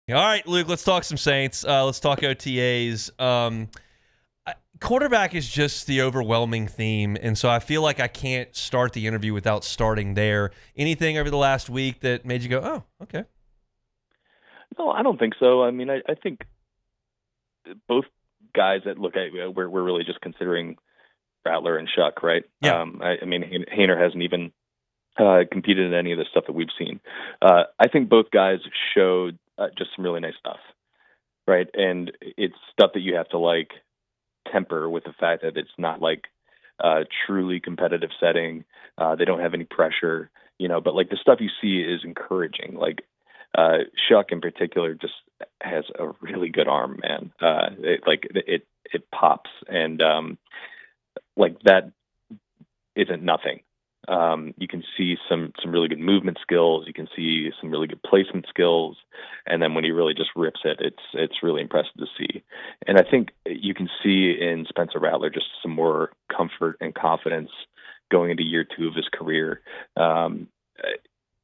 All right, Luke, let's talk some Saints. Let's talk OTAs. Quarterback is just the overwhelming theme, and so I feel like I can't start the interview without starting there. Anything over the last week that made you go, oh, okay? No, I don't think so. I mean, I think both guys that look at we're really just considering Rattler and Shuck, right? Yeah. I mean, Hayner hasn't even competed in any of the stuff that we've seen. I think both guys showed just some really nice stuff, right? And it's stuff that you have to like temper with the fact that it's not like a truly competitive setting. They don't have any pressure, but like the stuff you see is encouraging. Like Shuck in particular just has a really good arm, man. It pops, and like that isn't nothing. You can see some really good movement skills. You can see some really good placement skills, and then when he really just rips it, it's really impressive to see. And I think you can see in Spencer Rattler just some more comfort and confidence going into year 2 of his career.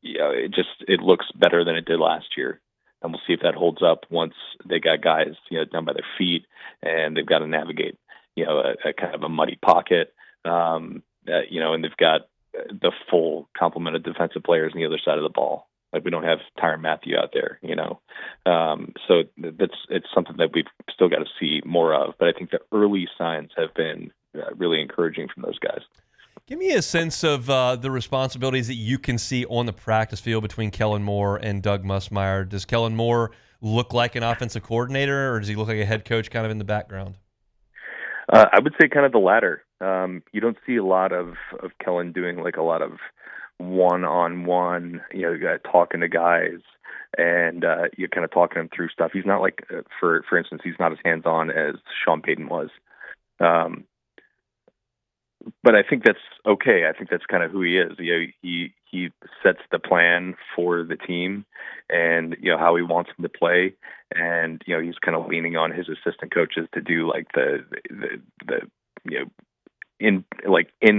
It looks better than it did last year, and we'll see if that holds up once they got guys down by their feet and they've got to navigate a kind of a muddy pocket. And they've got the full complement of defensive players on the other side of the ball. Like we don't have Tyrann Mathieu out there, So it's something that we've still got to see more of. But I think the early signs have been really encouraging from those guys. Give me a sense of the responsibilities that you can see on the practice field between Kellen Moore and Doug Musmeyer. Does Kellen Moore look like an offensive coordinator, or does he look like a head coach kind of in the background? I would say kind of the latter. You don't see a lot of Kellen doing like a lot of one-on-one, talking to guys and you're kind of talking him through stuff. He's not like, for instance, he's not as hands-on as Sean Payton was. But I think that's okay. I think that's kind of who he is. He sets the plan for the team, and how he wants them to play, and he's kind of leaning on his assistant coaches to do like the in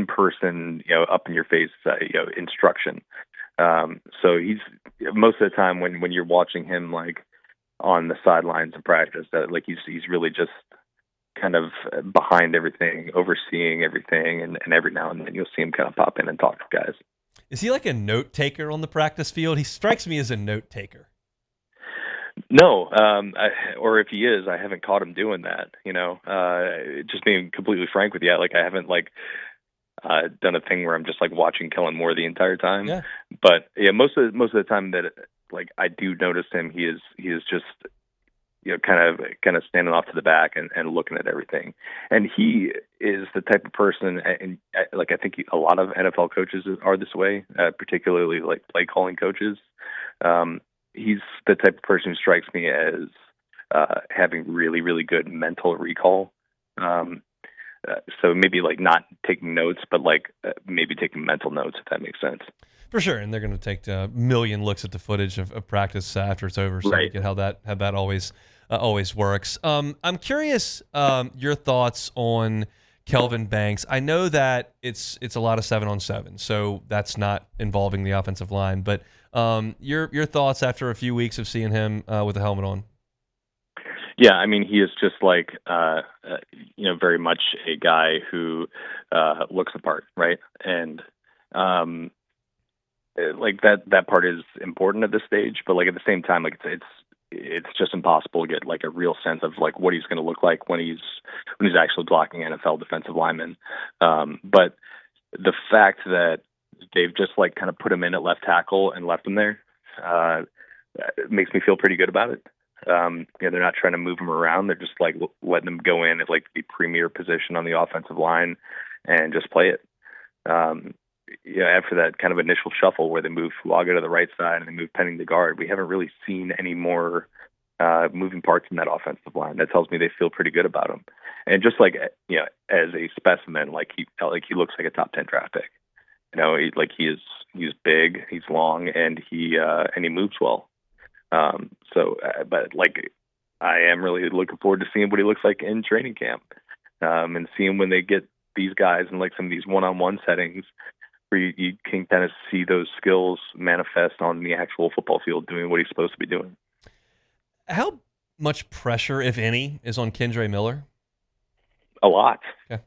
person up in your face instruction. So he's most of the time when you're watching him like on the sidelines of practice, that like he's really just kind of behind everything, overseeing everything, and every now and then you'll see him kind of pop in and talk to guys. Is he like a note taker on the practice field? He strikes me as a note taker. No, or if he is, I haven't caught him doing that. Just being completely frank with you, like I haven't done a thing where I'm just like watching Kellen Moore the entire time. Yeah. But yeah, most of the time that like I do notice him, he is just kind of standing off to the back and looking at everything. And he is the type of person, and like I think a lot of NFL coaches are this way, particularly like play calling coaches. He's the type of person who strikes me as having really, really good mental recall. So maybe like not taking notes, but like maybe taking mental notes, if that makes sense. For sure, and they're going to take a million looks at the footage of practice after it's over, so Right. you get how that always works. I'm curious your thoughts on Kelvin Banks. I know that it's a lot of 7-on-7, so that's not involving the offensive line. But your thoughts after a few weeks of seeing him with the helmet on? Yeah, I mean, he is just like, very much a guy who looks the part, right? And like that part is important at this stage, but like at the same time, like it's just impossible to get like a real sense of like what he's going to look like when he's actually blocking NFL defensive linemen. But the fact that they've just like kind of put him in at left tackle and left him there makes me feel pretty good about it. They're not trying to move him around. They're just like letting him go in at like the premier position on the offensive line and just play it. After that kind of initial shuffle where they move Fuaga to the right side and they move Penning to guard, we haven't really seen any more moving parts in that offensive line. That tells me they feel pretty good about him. And just like as a specimen, like he looks like a top 10 draft pick. He's big, he's long, and he moves well. But like I am really looking forward to seeing what he looks like in training camp, and seeing when they get these guys in like some of these one-on-one settings where you can kind of see those skills manifest on the actual football field doing what he's supposed to be doing. How much pressure, if any, is on Kendre Miller? A lot. Okay.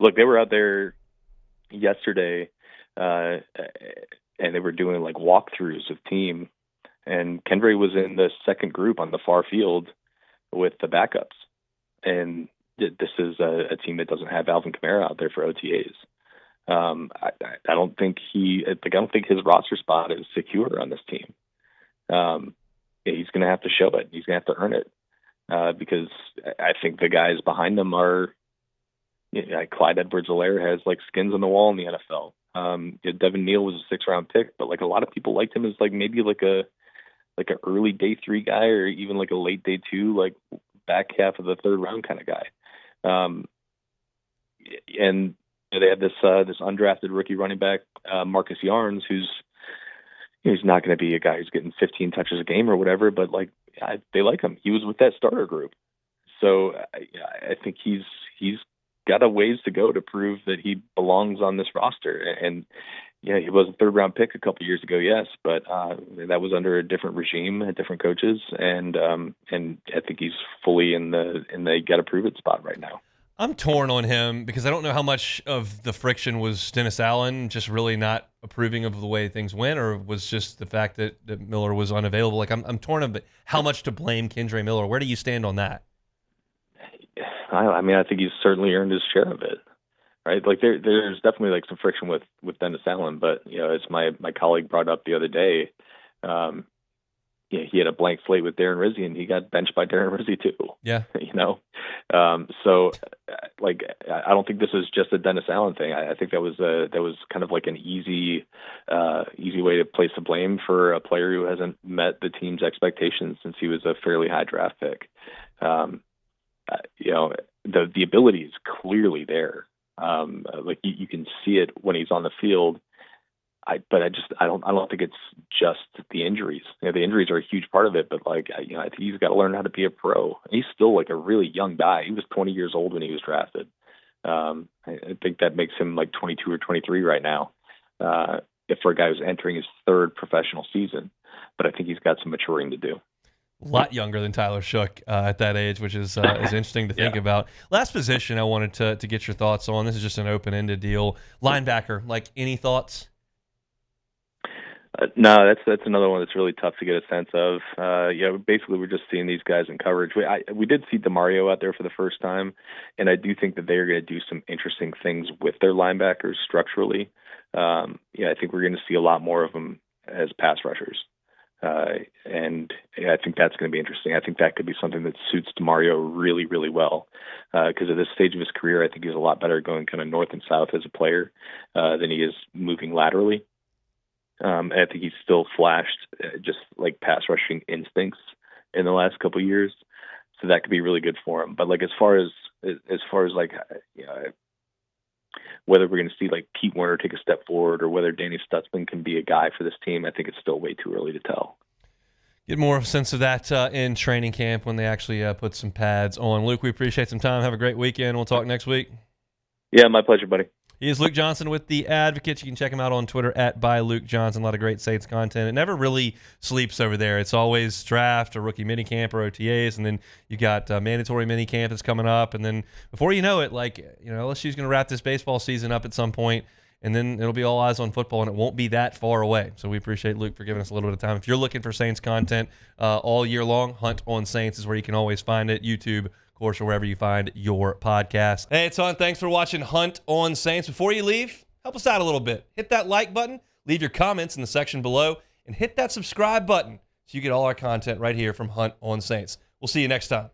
Look, they were out there yesterday, and they were doing like walkthroughs of team, and Kendre was in the second group on the far field with the backups, and this is a team that doesn't have Alvin Kamara out there for OTAs. I don't think I don't think his roster spot is secure on this team. He's going to have to show it. He's going to have to earn it, because I think the guys behind him are. Clyde Edwards-Helaire has like skins on the wall in the NFL. Devin Neal was a 6th-round pick, but like a lot of people liked him as like maybe like an early day 3 guy, or even like a late day 2, like back half of the 3rd round kind of guy. And they have this undrafted rookie running back, Marcus Yarns, he's not going to be a guy who's getting 15 touches a game or whatever, but like they like him. He was with that starter group, so I think he's got a ways to go to prove that he belongs on this roster. And he was a 3rd-round pick a couple years ago, yes, but that was under a different regime, different coaches, and I think he's fully in the get prove it spot right now. I'm torn on him because I don't know how much of the friction was Dennis Allen just really not approving of the way things went, or was just the fact that Miller was unavailable. Like I'm torn on, but how much to blame Kendre Miller? Where do you stand on that? I mean, I think he's certainly earned his share of it, right? Like there's definitely like some friction with Dennis Allen, but as my colleague brought up the other day, he had a blank slate with Darren Rizzi, and he got benched by Darren Rizzi too. Yeah, so like I don't think this is just a Dennis Allen thing. I think that was kind of like an easy way to place the blame for a player who hasn't met the team's expectations since he was a fairly high draft pick. The ability is clearly there. Like you can see it when he's on the field. But I don't think it's just the injuries. The injuries are a huge part of it, but like I think he's got to learn how to be a pro. He's still like a really young guy. He was 20 years old when he was drafted. I think that makes him like 22 or 23 right now. If for a guy who's entering his 3rd professional season, but I think he's got some maturing to do. A lot younger than Tyler Shook at that age, which is interesting to think about. Last position I wanted to get your thoughts on. This is just an open-ended deal. Linebacker, like any thoughts? No, that's another one that's really tough to get a sense of. Basically we're just seeing these guys in coverage. We did see DeMario out there for the first time, and I do think that they're going to do some interesting things with their linebackers structurally. I think we're going to see a lot more of them as pass rushers. And I think that's going to be interesting. I think that could be something that suits DeMario really, really well. Because at this stage of his career, I think he's a lot better going kind of north and south as a player than he is moving laterally. And I think he's still flashed just like pass rushing instincts in the last couple of years, so that could be really good for him. But like as far as like whether we're going to see like Pete Werner take a step forward or whether Danny Stutzman can be a guy for this team, I think it's still way too early to tell. Get more of a sense of that in training camp when they actually put some pads on. Luke, we appreciate some time. Have a great weekend. We'll talk next week. Yeah, my pleasure, buddy. He is Luke Johnson with The Advocate. You can check him out on Twitter @ByLukeJohnson. A lot of great Saints content. It never really sleeps over there. It's always draft or rookie minicamp or OTAs, and then you got mandatory minicamp that's coming up. And then before you know it, LSU's going to wrap this baseball season up at some point, and then it'll be all eyes on football, and it won't be that far away. So we appreciate Luke for giving us a little bit of time. If you're looking for Saints content all year long, Hunt on Saints is where you can always find it. YouTube, course, or wherever you find your podcast. Hey, it's Hunt. Thanks for watching Hunt on Saints. Before you leave, help us out a little bit. Hit that like button, leave your comments in the section below, and hit that subscribe button so you get all our content right here from Hunt on Saints. We'll see you next time.